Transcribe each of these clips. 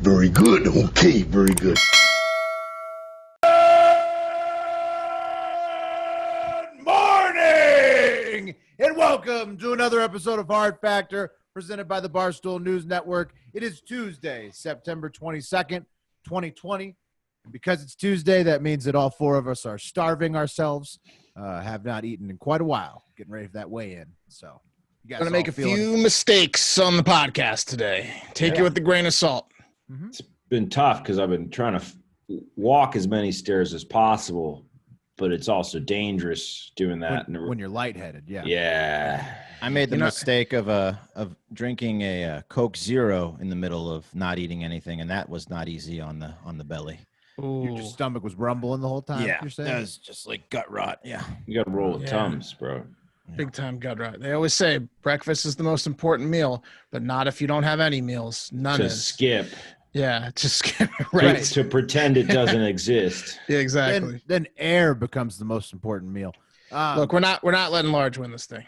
very good. Okay, very good. Good morning, and welcome to another episode of Hard Factor, presented by the Barstool News Network. It is Tuesday, September 22nd, 2020. And because it's Tuesday, that means that all four of us are starving ourselves, have not eaten in quite a while, getting ready for that weigh-in. So you guys going to make a few mistakes on the podcast today. Take it with a grain of salt. Mm-hmm. It's been tough because I've been trying to walk as many stairs as possible, but it's also dangerous doing that when you're lightheaded. Yeah. I made the mistake of drinking a Coke Zero in the middle of not eating anything, and that was not easy on the belly. Your stomach was rumbling the whole time. Yeah, you're saying? that was just like gut rot. Yeah, You got to roll with Tums, bro. Big time gut rot. They always say breakfast is the most important meal, but not if you don't have any meals. None is. Skip. Yeah, just skip. Right. To pretend it doesn't exist. Yeah, exactly. Then air becomes the most important meal. Look, we're not letting Large win this thing.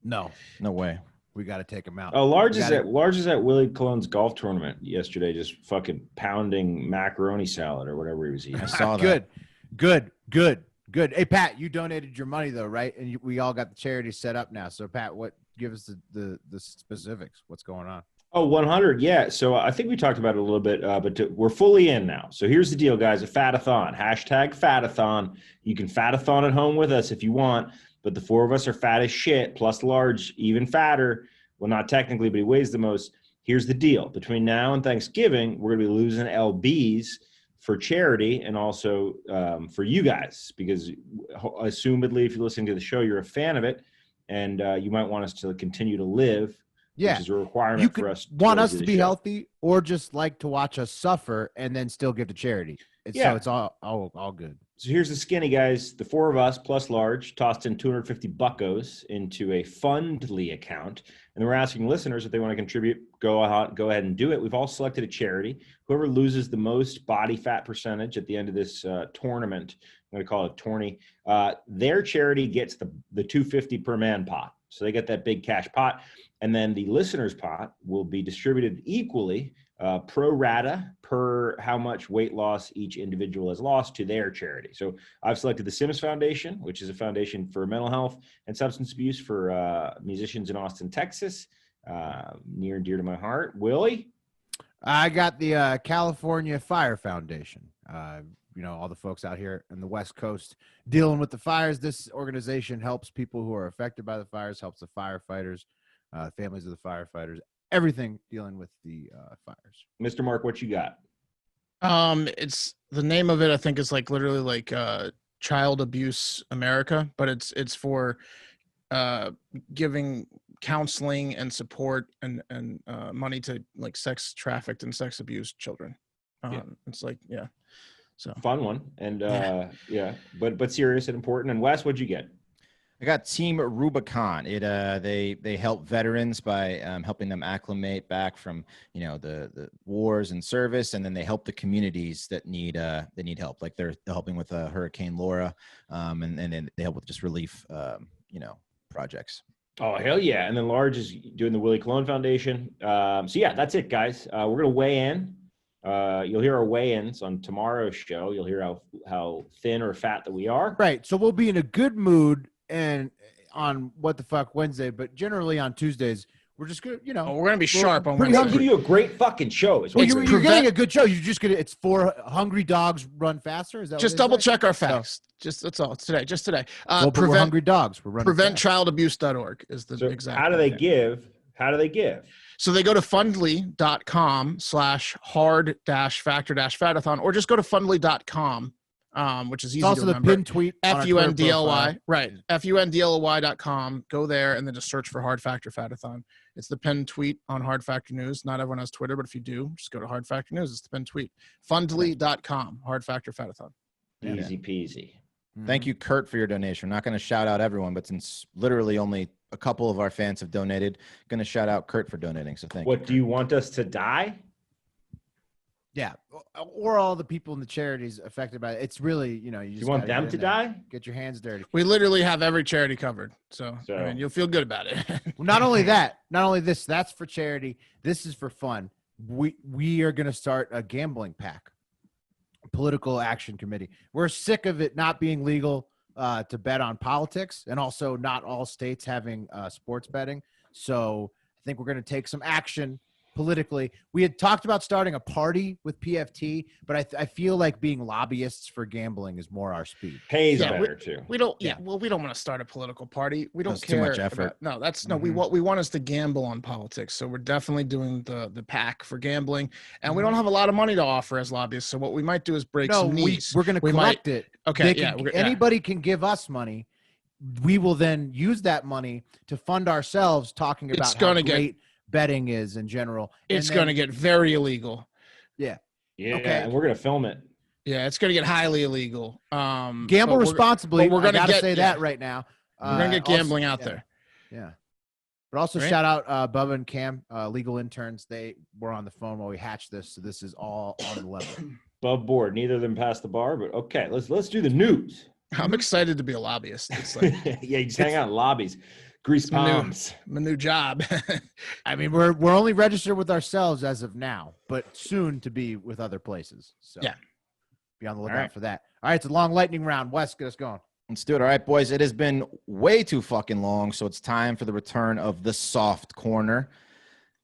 No way. We got to take him out. Oh, Large is at Willie Colon's golf tournament yesterday, just fucking pounding macaroni salad or whatever he was eating. I saw that. Good. Hey, Pat, you donated your money though, right? And we all got the charity set up now. So, Pat, give us the specifics. What's going on? Oh, 100. Yeah. So I think we talked about it a little bit, but we're fully in now. So here's the deal, guys. A fatathon, #fatathon. You can fatathon at home with us if you want, but the four of us are fat as shit, plus Large, even fatter. Well, not technically, but he weighs the most. Here's the deal. Between now and Thanksgiving, we're going to be losing LBs for charity and also for you guys, because assumedly, if you're listening to the show, you're a fan of it, and you might want us to continue to live. Yeah, which is a requirement for us. Want us to be healthy, or just like to watch us suffer and then still give to charity. So it's all good. So here's the skinny, guys. The four of us plus Large tossed in 250 buckos into a Fundly account, and then we're asking listeners if they want to contribute. Go ahead and do it. We've all selected a charity. Whoever loses the most body fat percentage at the end of this tournament, I'm going to call it a tourney. Their charity gets the 250 per man pot. So they get that big cash pot. And then the listeners' pot will be distributed equally, pro rata, per how much weight loss each individual has lost to their charity. So I've selected the Sims Foundation, which is a foundation for mental health and substance abuse for musicians in Austin, Texas, near and dear to my heart. Willie? I got the California Fire Foundation. All the folks out here in the West Coast dealing with the fires. This organization helps people who are affected by the fires, helps the firefighters, families of the firefighters, everything dealing with the fires. Mr. Mark, what you got? It's the name of it, I think, is like literally like Child Abuse America, but it's for giving counseling and support and money to like sex trafficked and sex abused children. It's like, so fun one. And but serious and important. And Wes, what'd you get? I got Team Rubicon. They help veterans by helping them acclimate back from the wars and service, and then they help the communities that need help. Like they're helping with Hurricane Laura, and then they help with just relief projects. Oh, hell yeah. And then Large is doing the Willie Colon Foundation. That's it, guys. We're gonna weigh in. You'll hear our weigh-ins on tomorrow's show. You'll hear how thin or fat that we are. Right. So we'll be in a good mood and on What the Fuck Wednesday, but generally on Tuesdays, we're just good, we're gonna be sharp on Wednesday. Wednesday. I'll give you a great fucking show. You're getting a good show. You're just it's 4 hungry dogs run faster. Is that just double check our facts? Just that's all. It's today. Just today. We're hungry dogs. We're running. PreventChildAbuse.org is the exact. How do they give? So they go to fundly.com/hard-factor-fatathon, or just go to fundly.com, which is easy to remember. Also the pinned tweet. FUNDLY, right. FUNDLY.com. Go there and then just search for Hard Factor Fatathon. It's the pinned tweet on Hard Factor News. Not everyone has Twitter, but if you do, just go to Hard Factor News. It's the pinned tweet. Fundly.com, Hard Factor Fatathon. Easy peasy. Thank you, Kurt, for your donation. I'm not going to shout out everyone, but since literally only a couple of our fans have donated, going to shout out Kurt for donating. So thank you. What, do you want us to die? Yeah, or all the people in the charities affected by it. It's really, you just want them to die? Get your hands dirty. We literally have every charity covered. So I mean, you'll feel good about it. Well, not only that, not only this, that's for charity. This is for fun. we are going to start a gambling pack, political action committee. We're sick of it not being legal to bet on politics, and also not all states having sports betting. So I think we're going to take some action politically. We had talked about starting a party with PFT, but I feel like being lobbyists for gambling is more our speed. Pays better too. We don't. Yeah. Well, we don't want to start a political party. We don't That's care. too much effort. What we want is to gamble on politics. So we're definitely doing the pack for gambling, and we don't have a lot of money to offer as lobbyists. So what we might do is break some knees. We're going to collect it. Okay. Anybody can give us money. We will then use that money to fund ourselves, talking about how great betting is in general. It's going to get very illegal. Yeah. Yeah. Okay. And we're going to film it. Yeah, it's going to get highly illegal. Gamble responsibly. We're going to say that right now. We're going to get gambling out there. Yeah. But also shout out Bubba and Cam, legal interns. They were on the phone while we hatched this, so this is all on the level. Above board. Neither of them passed the bar, but okay, let's do the news. I'm excited to be a lobbyist. It's like yeah, you just hang out in lobbies, grease palms. My new job. I mean, we're only registered with ourselves as of now, but soon to be with other places. So yeah, be on the lookout for that. All right, it's a long lightning round. Wes, get us going. Let's do it. All right, boys. It has been way too fucking long, so it's time for the return of the soft corner.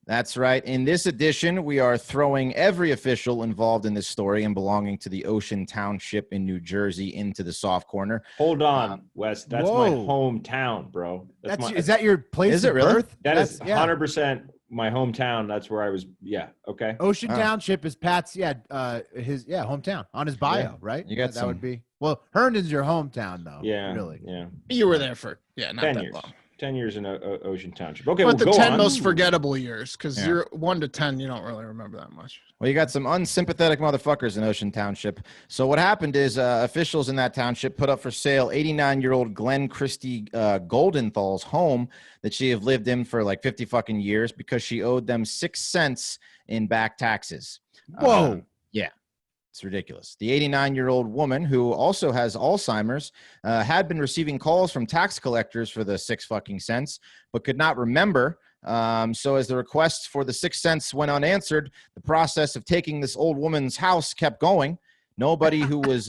That's right. In this edition, we are throwing every official involved in this story and belonging to the Ocean Township in New Jersey into the soft corner. Hold on, Wes. That's my hometown, bro. Is that your place? Is it really? Birth? That is 100% my hometown. That's where I was. Yeah. Okay. Ocean Township is Pat's. His hometown on his bio, right? You got that would be. Well, Herndon's your hometown, though. Yeah. Really. Yeah. You were there for not 10 that years. long. 10 years in Ocean Township. Okay, but we'll the go 10 on. most forgettable years, because you're 1 to 10, you don't really remember that much. Well, you got some unsympathetic motherfuckers in Ocean Township. So what happened is officials in that township put up for sale 89-year-old Glenn Christie Goldenthal's home that she have lived in for like 50 fucking years because she owed them 6 cents in back taxes. Whoa. Yeah. It's ridiculous. The 89-year-old woman, who also has Alzheimer's, had been receiving calls from tax collectors for the 6 fucking cents, but could not remember. So as the requests for the 6 cents went unanswered, the process of taking this old woman's house kept going. Nobody who was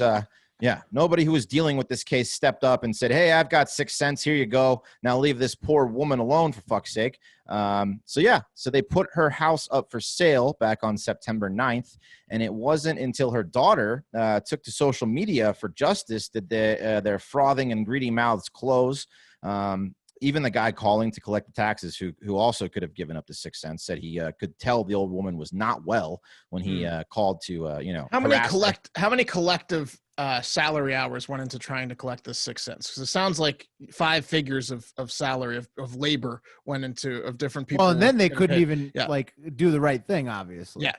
dealing with this case stepped up and said, "Hey, I've got 6 cents. Here you go. Now leave this poor woman alone, for fuck's sake." So they put her house up for sale back on September 9th. And it wasn't until her daughter took to social media for justice that their frothing and greedy mouths close. Even the guy calling to collect the taxes, who also could have given up the 6 cents, said he could tell the old woman was not well when he called to How many collective salary hours went into trying to collect this 6 cents? Because it sounds like 5 figures of salary of labor went into of different people. Well, and then they couldn't even like do the right thing, obviously. Yeah.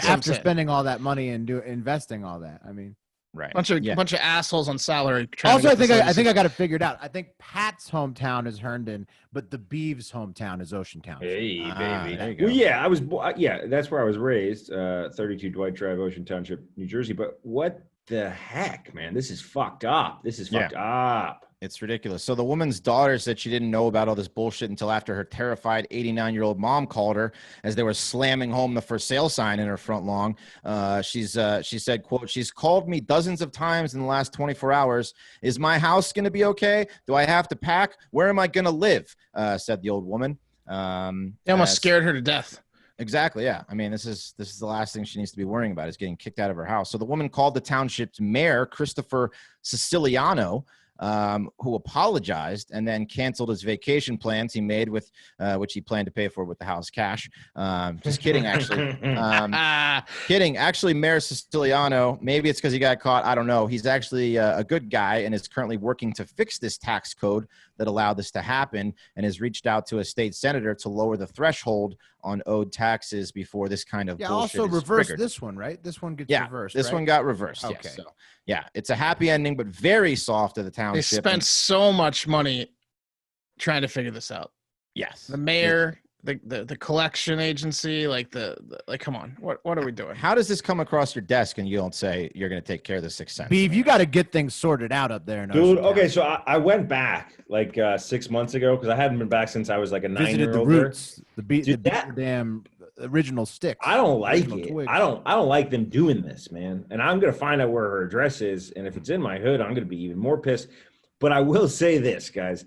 After spending all that money and investing all that, I mean. Right. Bunch of assholes on salary. Also, I think I got it figured out. I think Pat's hometown is Herndon, but the Beeves' hometown is Ocean Town. Hey, baby. There you go. Well, yeah, that's where I was raised, 32 Dwight Drive, Ocean Township, New Jersey. But what the heck, man? This is fucked up. It's ridiculous. So the woman's daughter said she didn't know about all this bullshit until after her terrified 89-year-old mom called her as they were slamming home the for sale sign in her front lawn. She said, quote, "She's called me dozens of times in the last 24 hours. Is my house going to be okay? Do I have to pack? Where am I going to live?" Said the old woman. They almost scared her to death. Exactly. Yeah. I mean, this is the last thing she needs to be worrying about is getting kicked out of her house. So the woman called the township's mayor, Christopher Siciliano, who apologized and then canceled his vacation plans he made with which he planned to pay for with the house cash. Just kidding, actually. Kidding. Actually, Mayor Siciliano, maybe it's because he got caught. I don't know. He's actually a good guy and is currently working to fix this tax code that allowed this to happen and has reached out to a state senator to lower the threshold on owed taxes before this kind of bullshit also is reverse triggered. this one, right? This one gets reversed. This one got reversed. Okay. Yes. So, yeah, it's a happy ending, but very soft of the township. They spent so much money trying to figure this out. Yes. The mayor, the collection agency, like come on, what are we doing? How does this come across your desk and you don't say you're going to take care of the 6 cents? Beeve, you got to get things sorted out up there. Dude, okay, so I went back like 6 months ago because I hadn't been back since I was like a 9-year-old. Visited the roots, the original sticks. I don't like original it. twigs. I don't like them doing this, man. And I'm gonna find out where her address is, and if it's in my hood, I'm gonna be even more pissed. But I will say this, guys.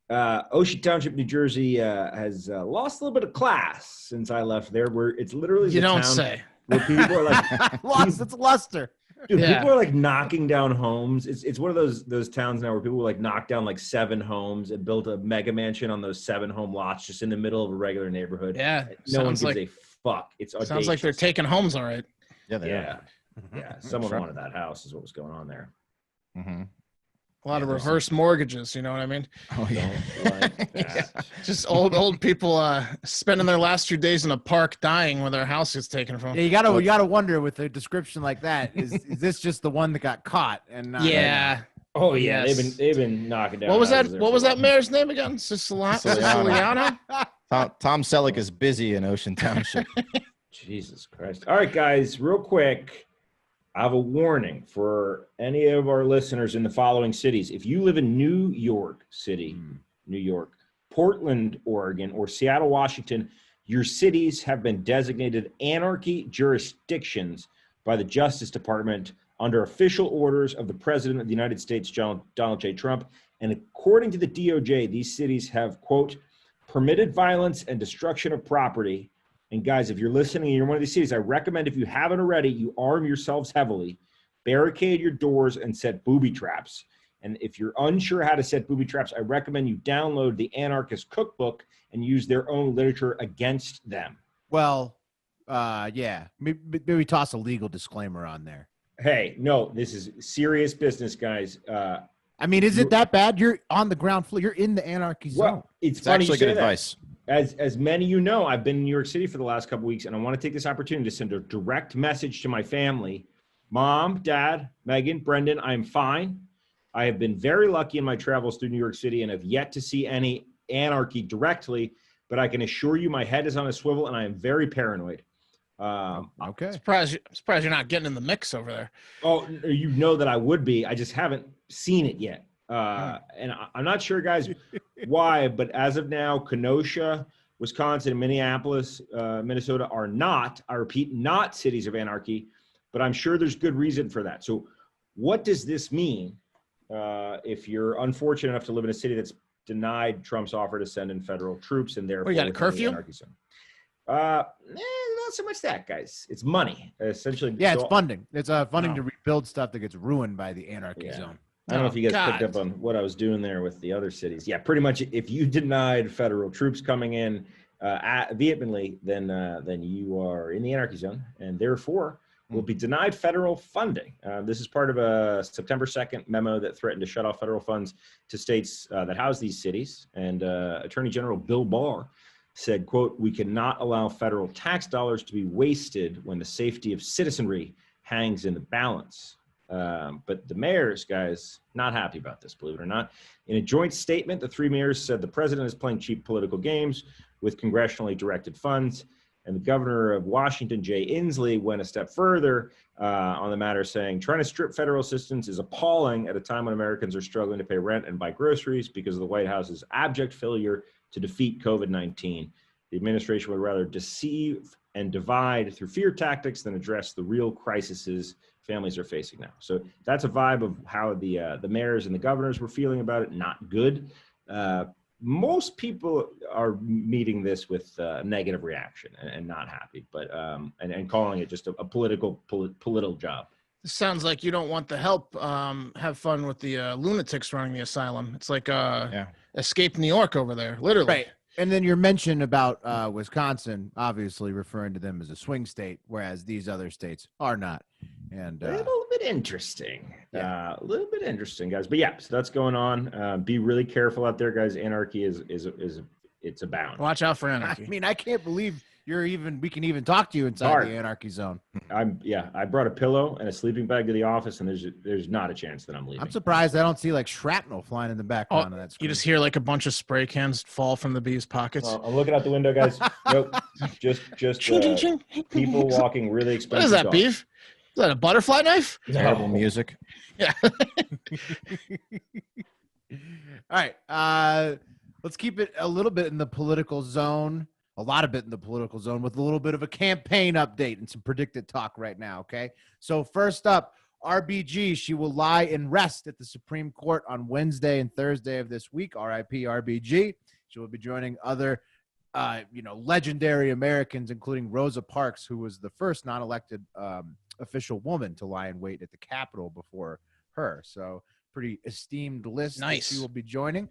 Ocean Township, New Jersey, has lost a little bit of class since I left there. Where it's literally You the don't town say. where people are like, Lost its luster. dude, Yeah. people are like knocking down homes. It's one of those towns now where people like knock down like 7 homes and build a mega mansion on those 7 home lots just in the middle of a regular neighborhood. Yeah. No one Sounds gives like a fuck. It's sounds like they're audacious. taking homes all right. Yeah, they Yeah, are. yeah. Someone Sure. wanted that house, is what was going on there. Mm-hmm. A lot of there's reverse mortgages, you know what I mean? Oh yeah. Don't like that. Just old people spending their last few days in a park dying when their house gets taken from Yeah, them. you gotta wonder with a description like that, is this just the one that got caught? And not, Yeah. Oh yeah, Yes. they've been knocking down. What was that? houses there What for was a that while. mayor's name again? Siciliano? Tom Selleck is busy in Ocean Township. Jesus Christ! All right, guys, real quick. I have a warning for any of our listeners in the following cities. If you live in New York City, New York, Portland, Oregon, or Seattle, Washington, your cities have been designated anarchy jurisdictions by the Justice Department under official orders of the President of the United States, Donald J. Trump. And according to the DOJ, these cities have, quote, permitted violence and destruction of property. And guys, if you're listening and you're one of these cities, I recommend, if you haven't already, you arm yourselves heavily, barricade your doors, and set booby traps. And if you're unsure how to set booby traps, I recommend you download the Anarchist Cookbook and use their own literature against them. Well, yeah. Maybe toss a legal disclaimer on there. Hey, no, this is serious business, guys. I mean, is it that bad? You're on the ground floor. You're in the anarchy zone. Well, it's It's funny actually you say good that. advice. As many of you know, I've been in New York City for the last couple of weeks, and I want to take this opportunity to send a direct message to my family. Mom, Dad, Megan, Brendan, I'm fine. I have been very lucky in my travels through New York City and have yet to see any anarchy directly, but I can assure you my head is on a swivel and I am very paranoid. Okay. Surprised you're not getting in the mix over there. Oh, you know that I would be. I just haven't seen it yet. And I'm not sure, guys, why, but as of now, Kenosha, Wisconsin, and Minneapolis, Minnesota are not, I repeat, not cities of anarchy, but I'm sure there's good reason for that. So what does this mean if you're unfortunate enough to live in a city that's denied Trump's offer to send in federal troops and therefore you got a within the curfew? anarchy zone? Not so much that, guys. It's money, essentially. Yeah, So- it's funding. It's funding to rebuild stuff that gets ruined by the anarchy Yeah. zone. I don't know if you guys picked God. up on what I was doing there with the other cities. Yeah, pretty much. If you denied federal troops coming in vehemently, then you are in the anarchy zone, and therefore will be denied federal funding. This is part of a September 2nd memo that threatened to shut off federal funds to states that house these cities. And Attorney General Bill Barr said, quote, "We cannot allow federal tax dollars to be wasted when the safety of citizenry hangs in the balance." But the mayors, guys, not happy about this, believe it or not. In a joint statement, the 3 mayors said the president is playing cheap political games with congressionally directed funds. And the governor of Washington, Jay Inslee, went a step further on the matter, saying, trying to strip federal assistance is appalling at a time when Americans are struggling to pay rent and buy groceries because of the White House's abject failure to defeat COVID-19. The administration would rather deceive and divide through fear tactics than address the real crises families are facing now. So that's a vibe of how the mayors and the governors were feeling about it. Not good. Most people are meeting this with a negative reaction and not happy, but and calling it just a political job. This sounds like you don't want the help. Have fun with the lunatics running the asylum. It's like Escape New York over there, literally. Right. And then your mention about Wisconsin, obviously referring to them as a swing state, whereas these other states are not. And A little bit interesting. Yeah. A little bit interesting, guys. But yeah, so that's going on. Be really careful out there, guys. Anarchy is it's abound. Watch out for I anarchy. mean, I can't believe we can even talk to you inside Hard. the anarchy zone. I brought a pillow and a sleeping bag to the office, and there's not a chance that I'm leaving. I'm surprised I don't see like shrapnel flying in the background of that screen. You just hear like a bunch of spray cans fall from the bees' pockets. Well, I'm looking out the window, guys. Nope, just Ching, ching, ching. people walking really What expensive. is that, dogs. beef? Is that a butterfly knife? Terrible music. Yeah. All right. Let's keep it a little bit in the political zone. a lot of it in the political zone with a little bit of a campaign update and some predicted talk right now. Okay. So first up, RBG, she will lie in rest at the Supreme Court on Wednesday and Thursday of this week. RIP RBG. She will be joining other, legendary Americans, including Rosa Parks, who was the first non-elected official woman to lie in wait at the Capitol before her. So pretty esteemed list. Nice. That she will be joining.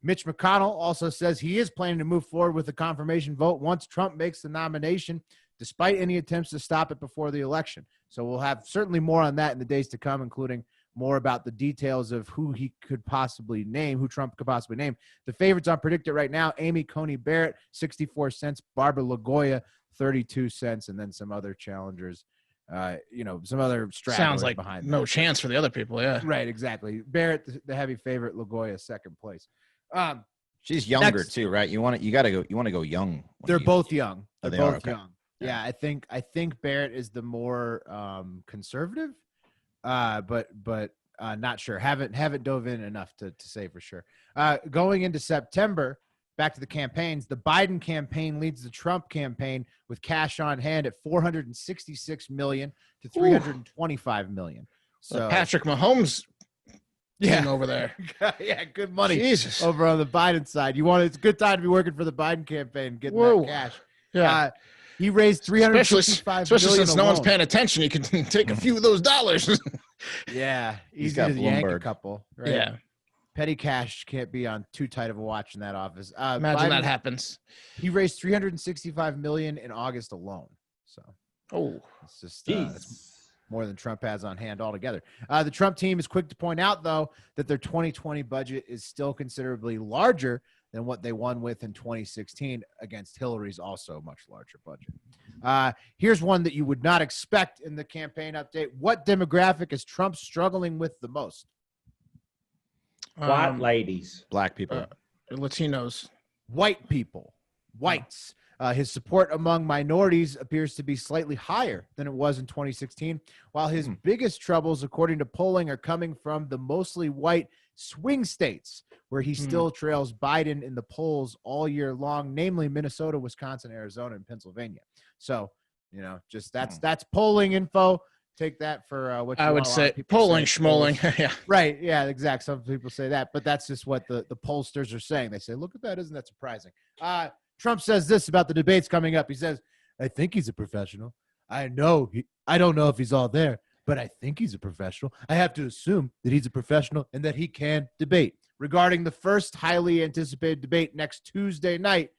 Mitch McConnell also says he is planning to move forward with the confirmation vote once Trump makes the nomination, despite any attempts to stop it before the election. So we'll have certainly more on that in the days to come, including more about the details of who he could possibly name, who Trump could possibly name. The favorites on Predict It right now, Amy Coney Barrett, 64 cents, Barbara Lagoya, 32 cents, and then some other challengers, some other stragglers Sounds like behind no them. chance for the other people, yeah. Right, exactly. Barrett, the heavy favorite, Lagoya, second place. She's younger Next. too, right? You want to go young. when They're you- both young. Oh, They're they are? both Okay. young. Yeah, I think Barrett is the more conservative, but not sure. Haven't dove in enough to say for sure. Going into September, back to the campaigns. The Biden campaign leads the Trump campaign with cash on hand at $466 million to $325 million. So Patrick Mahomes team over there. yeah, good money. Jesus. Over on the Biden side. It's a good time to be working for the Biden campaign, getting Whoa. that cash. Yeah. He raised $355 Especially million since no one's alone. paying attention, you can take a few of those dollars. Yeah, He's easy got to yank a Bloomberg. couple. Right? Yeah. Petty cash can't be on too tight of a watch in that office. Imagine Biden, that happens. He raised $365 million in August alone. So Oh. it's just it's more than Trump has on hand altogether. The Trump team is quick to point out, though, that their 2020 budget is still considerably larger than what they won with in 2016 against Hillary's also much larger budget. Here's one that you would not expect in the campaign update. What demographic is Trump struggling with the most? White ladies. Black people. Latinos. White people, whites. His support among minorities appears to be slightly higher than it was in 2016, while his biggest troubles, according to polling, are coming from the mostly white swing states, where he still trails Biden in the polls all year long, namely Minnesota, Wisconsin, Arizona, and Pennsylvania. So, just that's polling info. Take that for what you I would want. A lot say of people polling, say schmoling. Yeah. Right. Yeah, exactly. Some people say that, but that's just what the pollsters are saying. They say, look at that. Isn't that surprising? Trump says this about the debates coming up. He says, I think he's a professional. I don't know if he's all there, but I think he's a professional. I have to assume that he's a professional and that he can debate. Regarding the first highly anticipated debate next Tuesday night,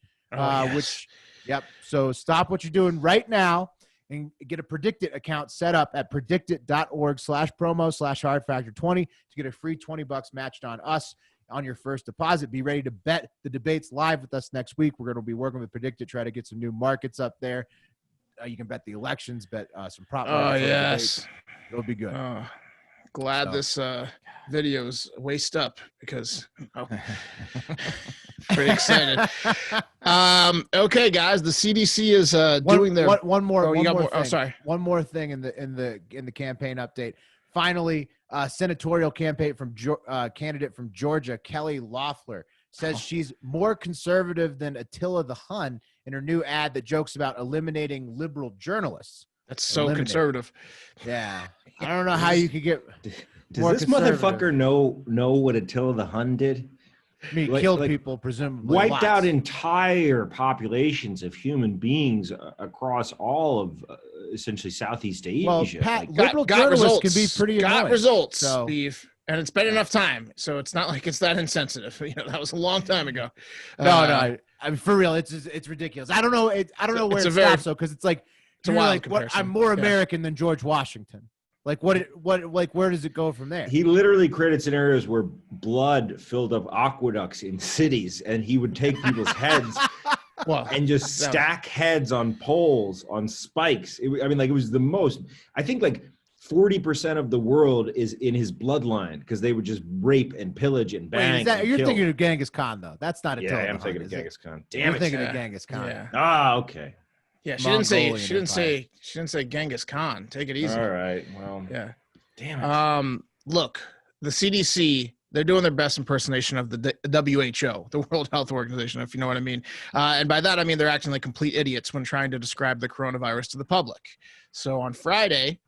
So stop what you're doing right now and get a Predict It account set up at predictit.org/promo/hardfactor20 to get a free $20 matched on us on your first deposit. Be ready to bet the debates live with us next week. We're going to be working with Predict It, try to get some new markets up there. You can bet the elections, bet some prop markets. Oh, yes. Debates. It'll be good. Glad this video's waist up because pretty excited. Okay, guys, the CDC is doing their one more thing. thing. Sorry. One more thing in the campaign update. Finally, senatorial candidate from Georgia, Kelly Loeffler, says she's more conservative than Attila the Hun in her new ad that jokes about eliminating liberal journalists. That's so conservative. Yeah. I don't know how you could get Does this motherfucker know what Attila the Hun did? I mean, killed people, presumably. Wiped out entire populations of human beings across all of essentially Southeast Asia. Well, liberal journalists can be pretty annoying. Got results, so. Steve. And it's been enough time, so it's not like it's that insensitive. That was a long time ago. No. I mean, for real, it's ridiculous. I don't know. I don't know where it stops though, because it's like it's a wild I'm more American than George Washington. Like where does it go from there? He literally created scenarios where blood filled up aqueducts in cities, and he would take people's heads and just stack heads on poles on spikes. It was the most. I think 40% of the world is in his bloodline because they would just rape and pillage and bang. You're thinking of Genghis Khan though. That's not a. Yeah, I'm thinking of Genghis Khan. Damn You're it. thinking of Genghis Khan. Yeah. Okay. Yeah, she didn't say Genghis Khan. Take it easy. All right. Well. Yeah. Damn it. Look, the CDC They're doing their best impersonation of the WHO, the World Health Organization, if you know what I mean. And by that, I mean they're acting like complete idiots when trying to describe the coronavirus to the public. So on Friday,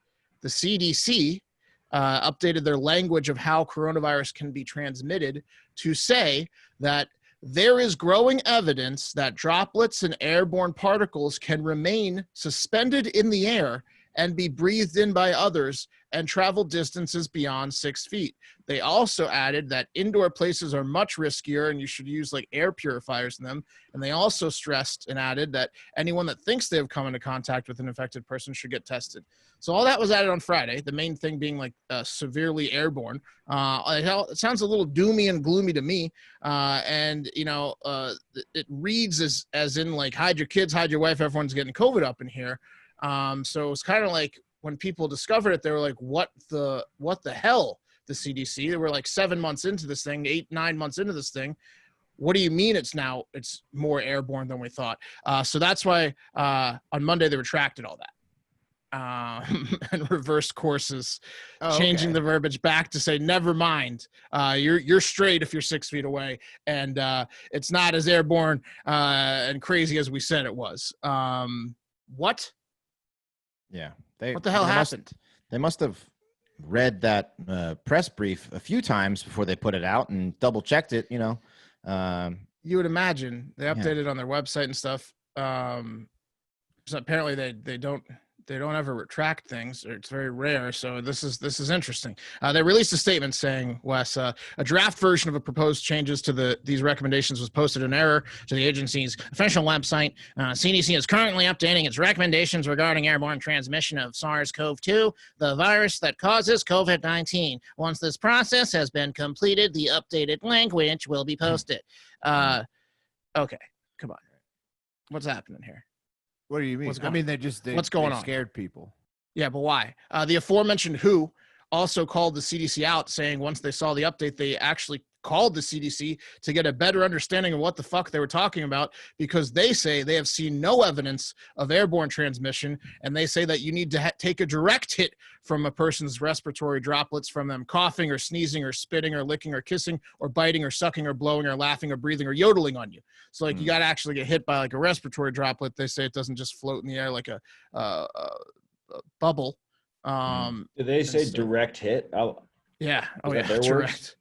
the CDC updated their language of how coronavirus can be transmitted to say that there is growing evidence that droplets and airborne particles can remain suspended in the air and be breathed in by others and travel distances beyond 6 feet. They also added that indoor places are much riskier and you should use like air purifiers in them. And they also stressed and added that anyone that thinks they have come into contact with an infected person should get tested. So all that was added on Friday, the main thing being like severely airborne. It sounds a little doomy and gloomy to me. And, you know, it reads as in like, hide your kids, hide your wife, everyone's getting COVID up in here. So it's kind of like when people discovered it, they were like, what the hell, the CDC? They were like 7 months into this thing, 8-9 months into this thing. What do you mean it's more airborne than we thought? So that's why on Monday they retracted all that and reversed courses, changing the verbiage back to say, never mind, you're straight if you're 6 feet away, and it's not as airborne and crazy as we said it was. What? Yeah. What the hell happened? They must have read that press brief a few times before they put it out and double checked it, you know. You would imagine they updated on their website and stuff. So apparently they don't ever retract things, or it's very rare. So this is interesting. They released a statement saying, Wes, a draft version of a proposed changes to these recommendations was posted in error to the agency's official website. CDC is currently updating its recommendations regarding airborne transmission of SARS-CoV-2, the virus that causes COVID-19. Once this process has been completed, the updated language will be posted. Okay, come on. What's happening here? What do you mean? I mean, what's going on? Scared people. Yeah, but why? The aforementioned WHO also called the CDC out, saying once they saw the update, they actually called the CDC to get a better understanding of what the fuck they were talking about, because they say they have seen no evidence of airborne transmission, and they say that you need to take a direct hit from a person's respiratory droplets from them coughing or sneezing or spitting or licking or kissing or biting or sucking or blowing or laughing or breathing or yodeling on you. So like you got to actually get hit by like a respiratory droplet. They say it doesn't just float in the air like a bubble. Do they say direct hit? Yeah. Oh yeah. Direct.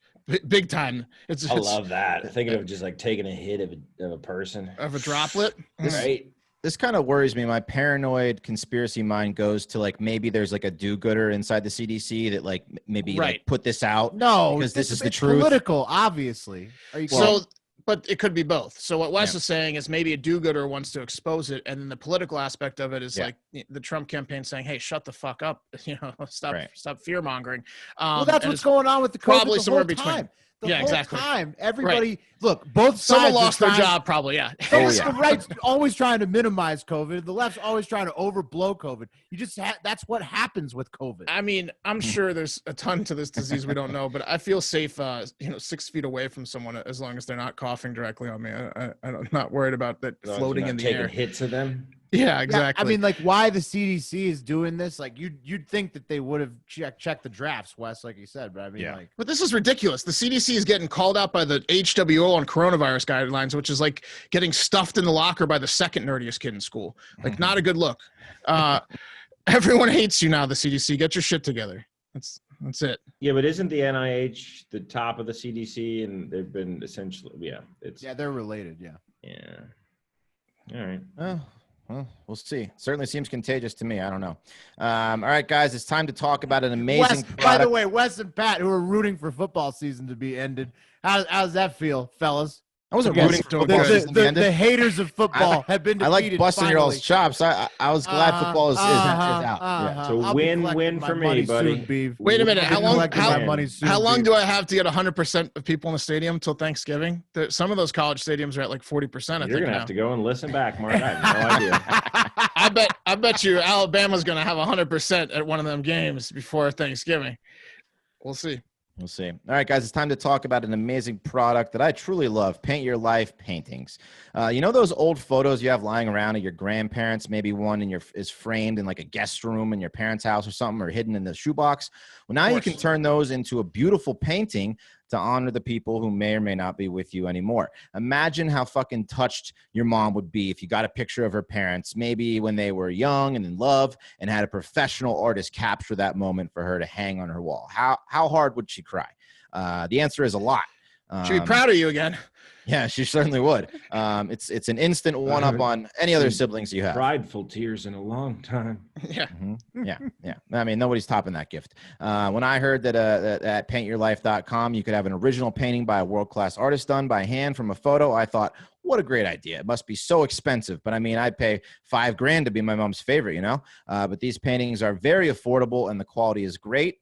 Big time. I love that. Thinking of just like taking a hit of a person, of a droplet, right? This kind of worries me. My paranoid conspiracy mind goes to like maybe there's like a do-gooder inside the CDC that like maybe like put this out. No, because this is the truth. Political, obviously. Are you but it could be both. So what Wes is saying is maybe a do-gooder wants to expose it, and then the political aspect of it is like the Trump campaign saying, "Hey, shut the fuck up! You know, stop fear mongering." Well, that's what's going on with the COVID probably the somewhere whole between. time. The yeah, whole exactly. time, everybody look. Both sides. Someone lost their job, probably. Yeah. The right's always trying to minimize COVID. The left's always trying to overblow COVID. You just that's what happens with COVID. I mean, I'm sure there's a ton to this disease we don't know, but I feel safe, 6 feet away from someone as long as they're not coughing directly on me. I'm not worried about that floating in the air. Taking hits of them. Yeah, exactly. I mean, like, why the CDC is doing this? Like, you'd think that they would have checked the drafts, Wes, like you said. But I mean, but this is ridiculous. The CDC is getting called out by the HWO on coronavirus guidelines, which is like getting stuffed in the locker by the second nerdiest kid in school. Like, not a good look. Everyone hates you now. The CDC, get your shit together. That's it. Yeah, but isn't the NIH the top of the CDC, and they've been essentially they're related. Yeah. All right. Well, we'll see. Certainly seems contagious to me. I don't know. All right, guys, it's time to talk about an amazing product. By the way, Wes and Pat, who are rooting for football season to be ended, how does that feel, fellas? I wasn't rooting for football season to be ended. The haters of football have been defeated. I like busting your all's chops. I was glad football is out. So win for me, buddy. Soon, wait a minute. How long do do I have to get 100% of people in the stadium till Thanksgiving? Some of those college stadiums are at like 40%. You're gonna have to go and listen back, Mark. I have no idea. I bet you Alabama's gonna have 100% at one of them games before Thanksgiving. We'll see. We'll see. All right, guys, it's time to talk about an amazing product that I truly love, Paint Your Life paintings. You know those old photos you have lying around of your grandparents? Maybe one is framed in like a guest room in your parents' house or something, or hidden in the shoebox. Well, now you can turn those into a beautiful painting to honor the people who may or may not be with you anymore. Imagine how fucking touched your mom would be if you got a picture of her parents, maybe when they were young and in love, and had a professional artist capture that moment for her to hang on her wall. How hard would she cry? The answer is a lot. She'd be proud of you again. Yeah, she certainly would. It's an instant one-up on any other siblings you have. Prideful tears in a long time. Yeah. Mm-hmm. Yeah. I mean, nobody's topping that gift. When I heard that at paintyourlife.com, you could have an original painting by a world-class artist done by hand from a photo, I thought, what a great idea. It must be so expensive. But I mean, I'd pay $5,000 to be my mom's favorite, you know? But these paintings are very affordable and the quality is great.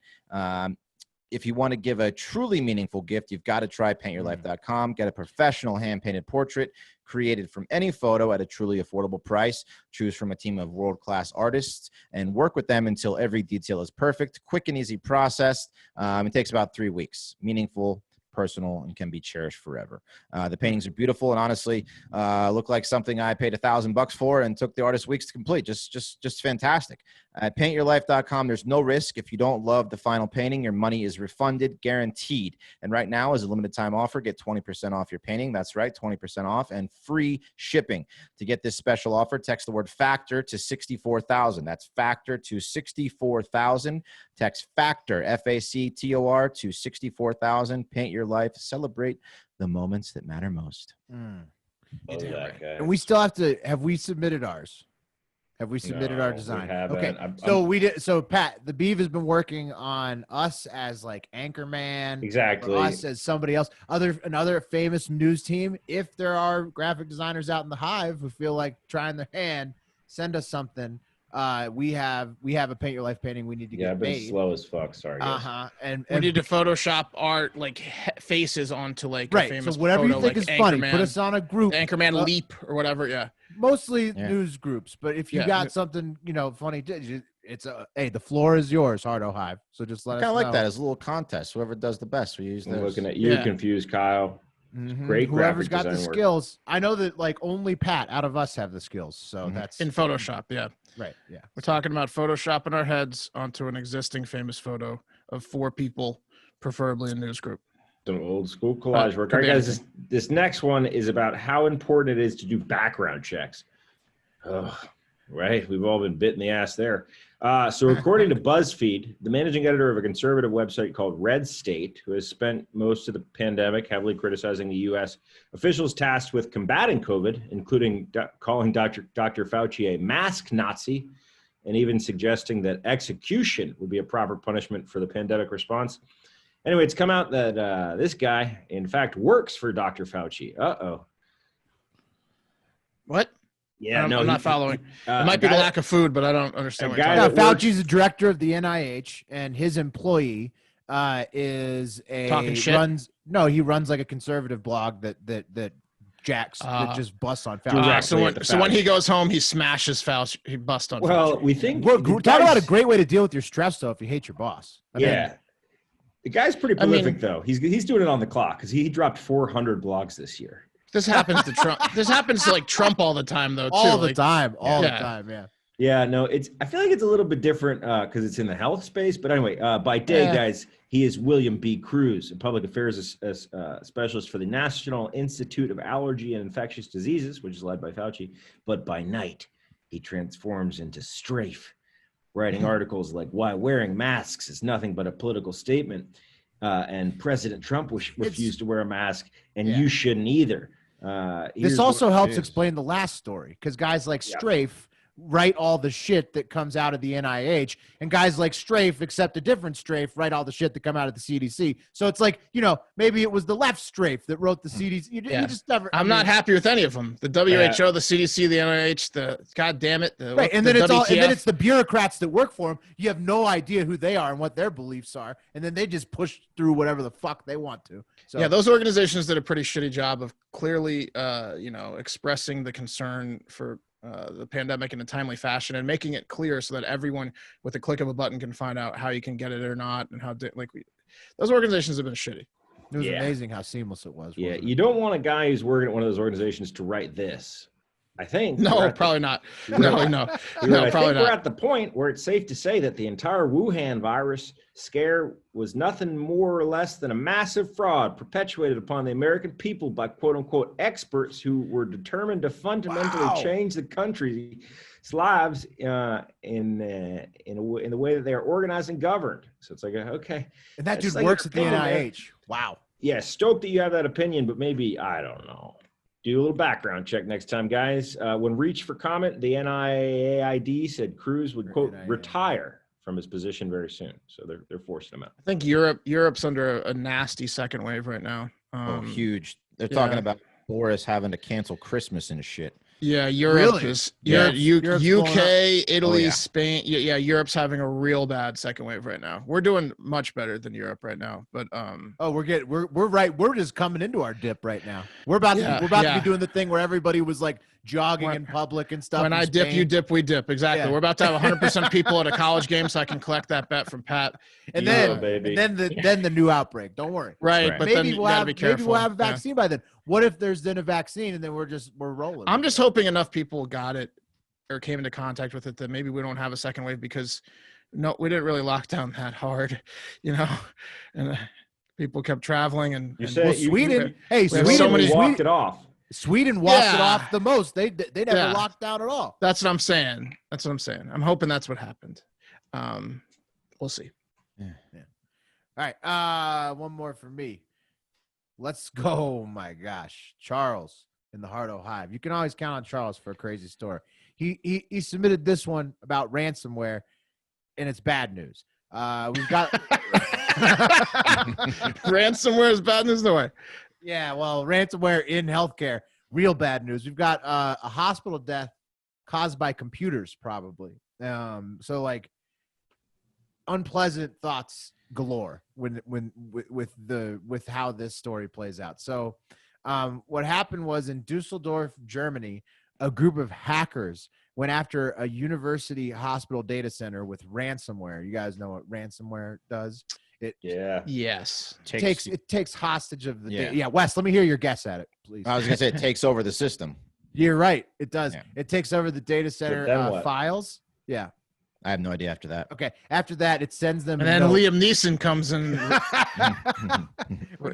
If you want to give a truly meaningful gift, you've got to try paintyourlife.com. Get a professional hand-painted portrait created from any photo at a truly affordable price. Choose from a team of world-class artists and work with them until every detail is perfect. Quick and easy process. It takes about 3 weeks. Meaningful, personal, and can be cherished forever. The paintings are beautiful and honestly look like something I paid $1,000 for and took the artist weeks to complete. Just fantastic. At paintyourlife.com, there's no risk. If you don't love the final painting, your money is refunded, guaranteed. And right now, as a limited time offer, get 20% off your painting. That's right, 20% off and free shipping. To get this special offer, text the word FACTOR to 64,000. That's FACTOR to 64,000. Text FACTOR, F-A-C-T-O-R, to 64,000. Paint your life. Celebrate the moments that matter most. And we still have we submitted ours? Have we submitted our design? We haven't. Okay. We did. So Pat, the Beeve has been working on us as like Anchorman. Exactly. Us as somebody else. Another famous news team. If there are graphic designers out in the hive who feel like trying their hand, send us something. We have a Paint Your Life painting we need to get made. I've been slow as fuck. Sorry, guys. And we need to Photoshop art like faces onto like right. a famous So whatever photo, you think like is funny, Anchorman, put us on a group. Anchorman leap or whatever. Yeah. Mostly news groups, but if you got something funny, it's the floor is yours, Hardo Hive. So just let us know. Kind of like that as a little contest. Whoever does the best, we use those. I'm looking at you, confused Kyle. Great. Whoever's got the work. skills. I know that like only Pat out of us have the skills, so that's in Photoshop. Yeah. Right. Yeah. We're talking about photoshopping our heads onto an existing famous photo of 4 people, preferably a news group. Some old school collage work. All right, guys, this next one is about how important it is to do background checks. Oh, right. We've all been bit in the ass there. So according to BuzzFeed, the managing editor of a conservative website called Red State, who has spent most of the pandemic heavily criticizing the U.S. officials tasked with combating COVID, including calling Dr. Fauci a mask Nazi, and even suggesting that execution would be a proper punishment for the pandemic response. Anyway, it's come out that this guy, in fact, works for Dr. Fauci. Uh-oh. What? Yeah, I'm not following. It might be the lack of food, but I don't understand. Fauci's the director of the NIH, and his employee is talking shit. He runs like a conservative blog that jacks that just busts on Fauci. So when he goes home, he smashes Fauci. He busts on. Well, Fauci. we think. Talk about a great way to deal with your stress, though, if you hate your boss. I mean, the guy's pretty prolific, though. He's doing it on the clock because he dropped 400 blogs this year. This happens to Trump. This happens to like Trump all the time, though. All the time. Yeah. Yeah, no, I feel like it's a little bit different because it's in the health space. But anyway, by day, guys, he is William B. Cruz, a public affairs specialist for the National Institute of Allergy and Infectious Diseases, which is led by Fauci. But by night, he transforms into Strafe, writing articles like "Why Wearing Masks is Nothing But a Political Statement," and President Trump refused to wear a mask, and you shouldn't either. This also helps explain the last story because guys like Strafe write all the shit that comes out of the NIH, and guys like Strafe, except a different Strafe, write all the shit that come out of the CDC. So it's like, maybe it was the left Strafe that wrote the CDC. You just never. I'm not happy with any of them. The WHO, the CDC, the NIH, the God damn it. And then it's the bureaucrats that work for them. You have no idea who they are and what their beliefs are, and then they just push through whatever the fuck they want to. So yeah, those organizations did a pretty shitty job of clearly, expressing the concern for the pandemic in a timely fashion and making it clear so that everyone with a click of a button can find out how you can get it or not, and those organizations have been shitty. It was amazing how seamless it was. Yeah, you don't want a guy who's working at one of those organizations to write this. I think. No, probably not. No, No, I no, think probably we're not. at the point where it's safe to say that the entire Wuhan virus scare was nothing more or less than a massive fraud perpetuated upon the American people by quote unquote experts who were determined to fundamentally change the country's lives in the way that they are organized and governed. So it's like, okay. And that dude like works an at the opinion, NIH. man. Wow. Yeah, stoked that you have that opinion, but maybe, I don't know. Do a little background check next time, guys. When reached for comment, the NIAID said Cruz would, quote, retire from his position very soon. So they're forcing him out. I think Europe's under a nasty second wave right now. Huge. They're talking about Boris having to cancel Christmas and shit. Yeah, Europe Really? is. Yeah, UK, Italy, Oh, yeah. Spain. Yeah, Europe's having a real bad second wave right now. We're doing much better than Europe right now, but we're right. We're just coming into our dip right now. We're about to be doing the thing where everybody was like jogging in public and stuff. When I dip, you dip, we dip. Exactly. Yeah. We're about to have 100% people at a college game, so I can collect that bet from Pat. And then the new outbreak. Don't worry. Right, but then you gotta be careful. Maybe we'll have a vaccine by then. What if there's then a vaccine and then we're rolling? I'm just hoping enough people got it or came into contact with it that maybe we don't have a second wave, because we didn't really lock down that hard, and people kept traveling and Sweden walked it off. Sweden walked it off the most. They never locked down at all. That's what I'm saying. I'm hoping that's what happened. We'll see. Yeah. All right. One more for me. Let's go. Oh my gosh. Charles in the Heart of Hive. You can always count on Charles for a crazy story. He submitted this one about ransomware, and it's bad news. We've got ransomware is bad news. No way. Yeah, well, ransomware in healthcare, real bad news. We've got a hospital death caused by computers, probably. So like unpleasant thoughts galore with how this story plays out. So what happened was in Dusseldorf, Germany, a group of hackers went after a university hospital data center with ransomware. You guys know what ransomware does? It takes hostage of the data. Yeah, Wes, let me hear your guess at it, please. I was gonna say it takes over the system. You're right. It does. Yeah. It takes over the data center files. Yeah. I have no idea after that. Okay. After that, it sends them. And then Liam Neeson comes in. when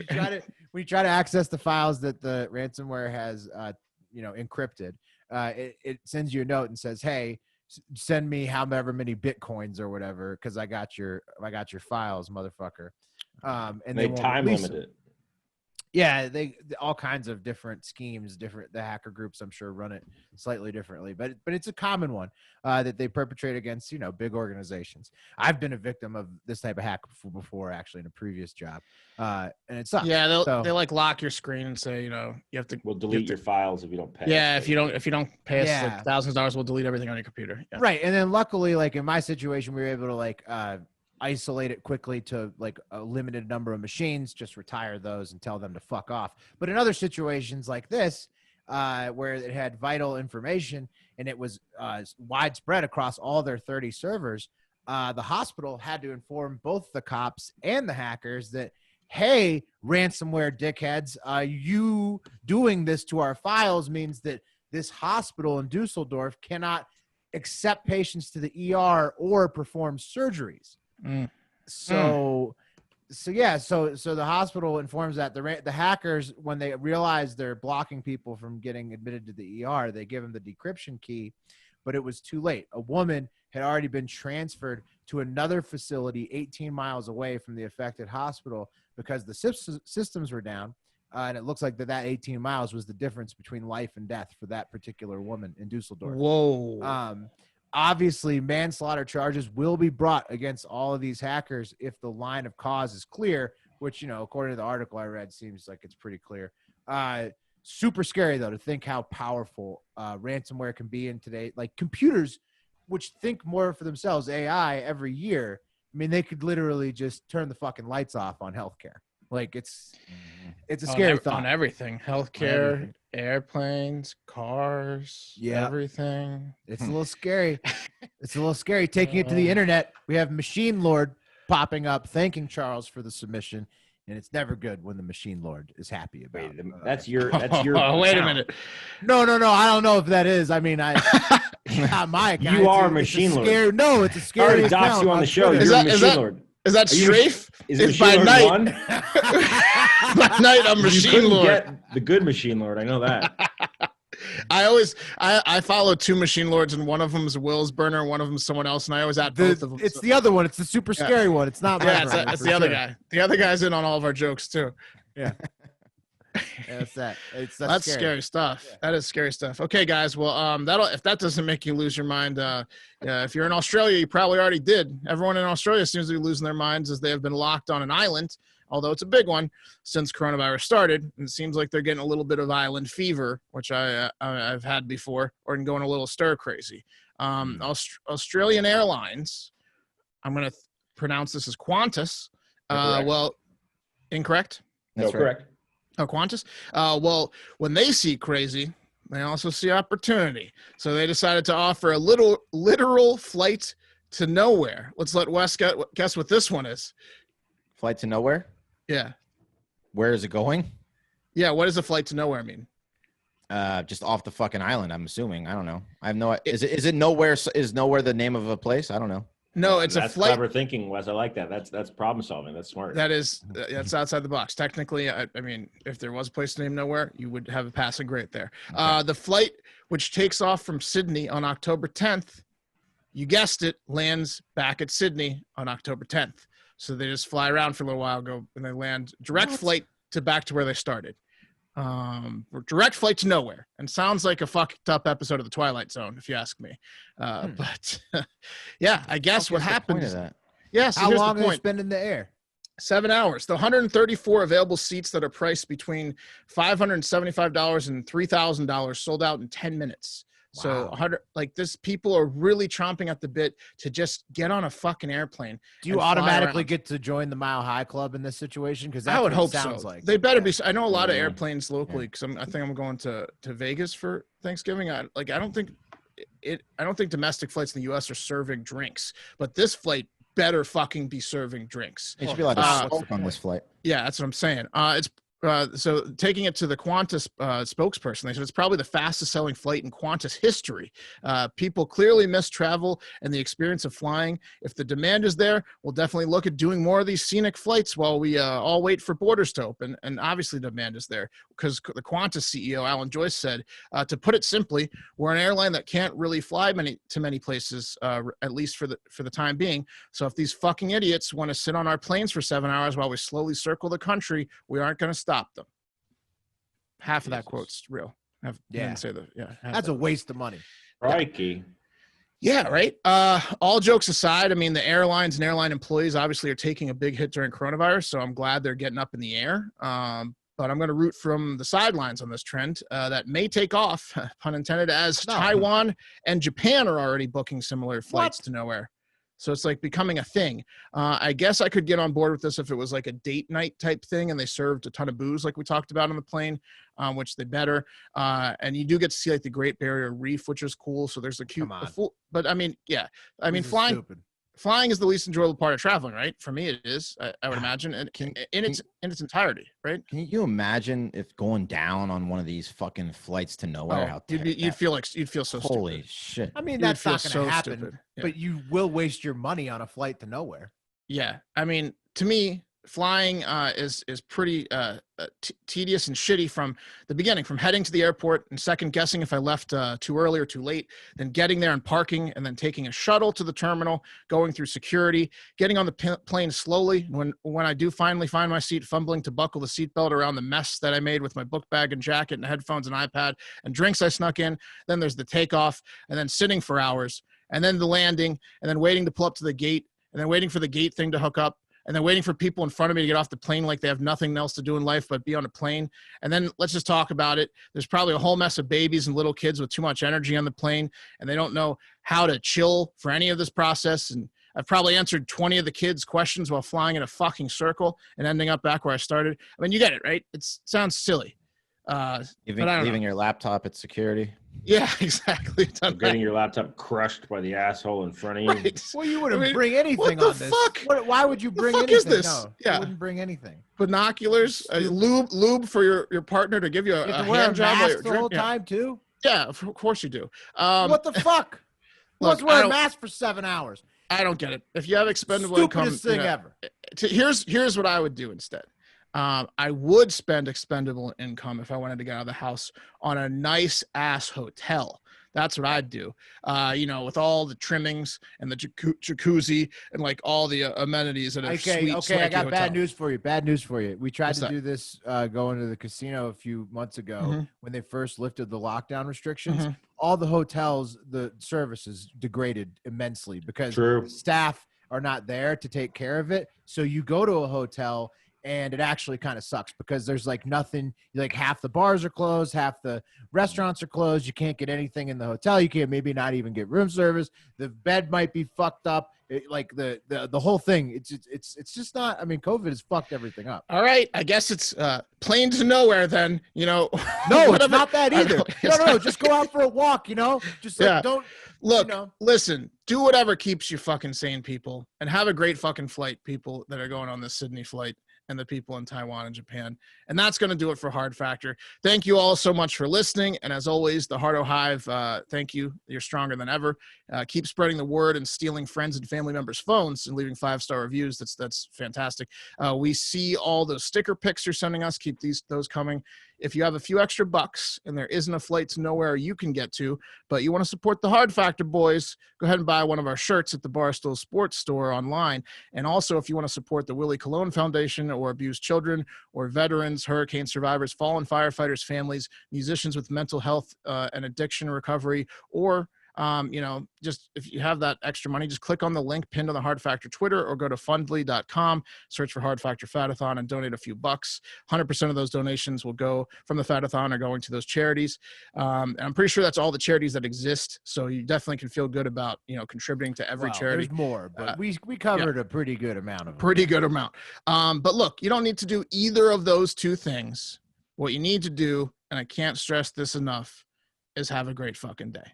you try to access the files that the ransomware has, encrypted, it sends you a note and says, "Hey, send me however many bitcoins or whatever, because I got your files, motherfucker." And they time limit it. Yeah, they all kinds of different schemes. The hacker groups, I'm sure, run it slightly differently, but it's a common one that they perpetrate against big organizations. I've been a victim of this type of hack before, actually, in a previous job, and it sucks. Yeah, they like lock your screen and say, you have to. We'll delete your files if you don't pay. Yeah, if you don't pay us like thousands of dollars, we'll delete everything on your computer. Yeah. Right, and then luckily, like in my situation, we were able to isolate it quickly to like a limited number of machines, just retire those and tell them to fuck off. But in other situations like this, where it had vital information and it was widespread across all their 30 servers, the hospital had to inform both the cops and the hackers that, hey, ransomware dickheads, you doing this to our files means that this hospital in Dusseldorf cannot accept patients to the ER or perform surgeries. So the hospital informs that the hackers, when they realize they're blocking people from getting admitted to the ER, they give them the decryption key, but it was too late. A woman had already been transferred to another facility 18 miles away from the affected hospital because the systems were down. And it looks like that 18 miles was the difference between life and death for that particular woman in Dusseldorf. Whoa. Obviously, manslaughter charges will be brought against all of these hackers if the line of cause is clear, which, according to the article I read, seems like it's pretty clear. Super scary, though, to think how powerful ransomware can be in today. Like computers, which think more for themselves, AI, every year, I mean, they could literally just turn the fucking lights off on healthcare. Like it's a scary thought. On everything. Healthcare, airplanes, cars, everything. It's a little scary. Taking it to the internet. We have Machine Lord popping up, thanking Charles for the submission. and it's never good when the Machine Lord is happy about Wait, it. that's your wait a account. minute. No. I don't know if that is. I mean, not my account. You are it's Machine Lord. scary, no, it's a I scary already doxed account you on the show. Twitter. Is You're that- a is Machine that- Lord. Is that Are you strafe? Is If by Machine Lord night, one? by night I'm You Machine couldn't Lord. get the good Machine Lord. I know that. I follow 2 Machine Lords, and one of them is Will's burner, one of them is someone else, and I always at both of them. It's the other one. It's the super scary one. It's not my yeah, burner, it's for the other sure. guy. The other guy's in on all of our jokes too. Yeah. That's that. That's scary stuff. Yeah. That is scary stuff. Okay, guys. Well, if that doesn't make you lose your mind, if you're in Australia, you probably already did. Everyone in Australia seems to be losing their minds as they have been locked on an island, although it's a big one since coronavirus started. And it seems like they're getting a little bit of island fever, which I've had before, or going a little stir crazy. Australian Airlines. I'm going to pronounce this as Qantas. Well, incorrect. No, correct. Oh, Qantas? Well, when they see crazy, they also see opportunity. So they decided to offer a literal flight to nowhere. Let's let Wes guess what this one is. Flight to nowhere? Yeah. Where is it going? Yeah, what does a flight to nowhere mean? Just off the fucking island, I'm assuming. I don't know. I have no. Is it nowhere? Is nowhere the name of a place? I don't know. No, it's That's a flight. clever thinking, Wes. I like that. That's problem solving. That's smart. That's outside the box. Technically, I mean, if there was a place named nowhere, you would have a passing grade there. Okay. The flight, which takes off from Sydney on October 10th, you guessed it, lands back at Sydney on October 10th. So they just fly around for a little while, and they land direct flight to back to where they started. Direct flight to nowhere, and sounds like a fucked up episode of the Twilight Zone, if you ask me. But yeah, I guess what happened is that. yeah. So How here's long the are they point. spend in the air? 7 hours. The 134 available seats that are priced between $575 and $3,000 sold out in 10 minutes. So Wow. 100, like this, people are really chomping at the bit to just get on a fucking airplane. Do you and fly automatically around. get to join the Mile High Club in this situation? Because I would hope sounds so. like They better be. Yeah. I know a lot of Yeah. airplanes locally because I think I'm going to Vegas for Thanksgiving. I don't think domestic flights in the U.S. are serving drinks, but this flight better fucking be serving drinks. It should be a lot of smoke on this flight. Yeah, that's what I'm saying. So taking it to the Qantas spokesperson, they said it's probably the fastest selling flight in Qantas history. People clearly miss travel and the experience of flying. If the demand is there, we'll definitely look at doing more of these scenic flights while we all wait for borders to open. And obviously demand is there because the Qantas CEO, Alan Joyce, said, to put it simply, we're an airline that can't really fly to many places, at least for the time being. So if these fucking idiots want to sit on our planes for 7 hours while we slowly circle the country, we aren't going to stop them. Half of that quote's real. I didn't say that. Yeah, That's a waste of money. Crikey. Yeah, right. All jokes aside, I mean, the airlines and airline employees obviously are taking a big hit during coronavirus, so I'm glad they're getting up in the air. But I'm going to root from the sidelines on this trend that may take off, pun intended, as Taiwan and Japan are already booking similar flights to nowhere. So it's like becoming a thing. I guess I could get on board with this if it was like a date night type thing and they served a ton of booze like we talked about on the plane, which they better. And you do get to see like the Great Barrier Reef, which is cool. So there's the cute, but I mean, yeah, I mean, flying is the least enjoyable part of traveling, right? For me, it is, I would imagine, and in its entirety, right? Can you imagine if going down on one of these fucking flights to nowhere? Oh, you'd feel so holy stupid. shit. I mean, that's not going to happen, stupid. Yeah. but you will waste your money on a flight to nowhere. Yeah, I mean, to me, flying is pretty tedious and shitty from the beginning, from heading to the airport and second guessing if I left too early or too late, then getting there and parking, and then taking a shuttle to the terminal, going through security, getting on the plane slowly. When I do finally find my seat, fumbling to buckle the seatbelt around the mess that I made with my book bag and jacket and headphones and iPad and drinks I snuck in. Then there's the takeoff, and then sitting for hours, and then the landing, and then waiting to pull up to the gate, and then waiting for the gate thing to hook up, and then waiting for people in front of me to get off the plane like they have nothing else to do in life but be on a plane. And then let's just talk about it. There's probably a whole mess of babies and little kids with too much energy on the plane, and they don't know how to chill for any of this process. And I've probably answered 20 of the kids' questions while flying in a fucking circle and ending up back where I started. I mean, you get it, right? It sounds silly. Leaving your laptop at security. Yeah, exactly. Getting your laptop crushed by the asshole in front of you. Right. Well, you wouldn't bring anything what on the this. fuck? Why would you bring fuck anything? is this? No, Yeah. you wouldn't bring anything. Binoculars, Stupid. lube for your partner to give you You have a to wear a hand job while mask you're the whole drinking. time too. Yeah, of course you do. What the fuck? Who wants to Look, wear a mask for 7 hours? I don't get it. If you have expendable income, Stupidest thing ever. Here's what I would do instead. I would spend expendable income if I wanted to get out of the house on a nice ass hotel. That's what I'd do. With all the trimmings and the jacuzzi and like all the amenities that a sweet, Okay. I got hotel. bad news for you. Bad news for you. We tried What's to that? do this going to the casino a few months ago when they first lifted the lockdown restrictions. All the hotels, the services degraded immensely because the staff are not there to take care of it. So you go to a hotel and it actually kind of sucks because there's like nothing, like half the bars are closed, half the restaurants are closed. You can't get anything in the hotel. You can't maybe not even get room service. The bed might be fucked up. Like the whole thing. It's just not, I mean, COVID has fucked everything up. All right. I guess it's plain to nowhere then, No, it's not that either. No. Just go out for a walk, just like, don't look, listen, do whatever keeps you fucking sane, people, and have a great fucking flight, people that are going on the Sydney flight and the people in Taiwan and Japan. And that's going to do it for Hard Factor. Thank you all so much for listening. And as always, the Hardo Hive, thank you. You're stronger than ever. Keep spreading the word and stealing friends and family members' phones and leaving 5-star reviews. That's fantastic. We see all those sticker pics you're sending us. Keep those coming. If you have a few extra bucks and there isn't a flight to nowhere you can get to, but you want to support the Hard Factor boys, go ahead and buy one of our shirts at the Barstool Sports store online. And also, if you want to support the Willie Colon Foundation or abused children or veterans, hurricane survivors, fallen firefighters, families, musicians with mental health and addiction recovery, or just if you have that extra money, just click on the link pinned on the Hard Factor Twitter or go to fundly.com, search for Hard Factor Fatathon and donate a few bucks. 100% of those donations will go from the Fatathon are going to those charities. And I'm pretty sure that's all the charities that exist. So you definitely can feel good about, contributing to every charity. There's more, but we covered a pretty good amount of them. Pretty good amount. But look, you don't need to do either of those two things. What you need to do, and I can't stress this enough, is have a great fucking day.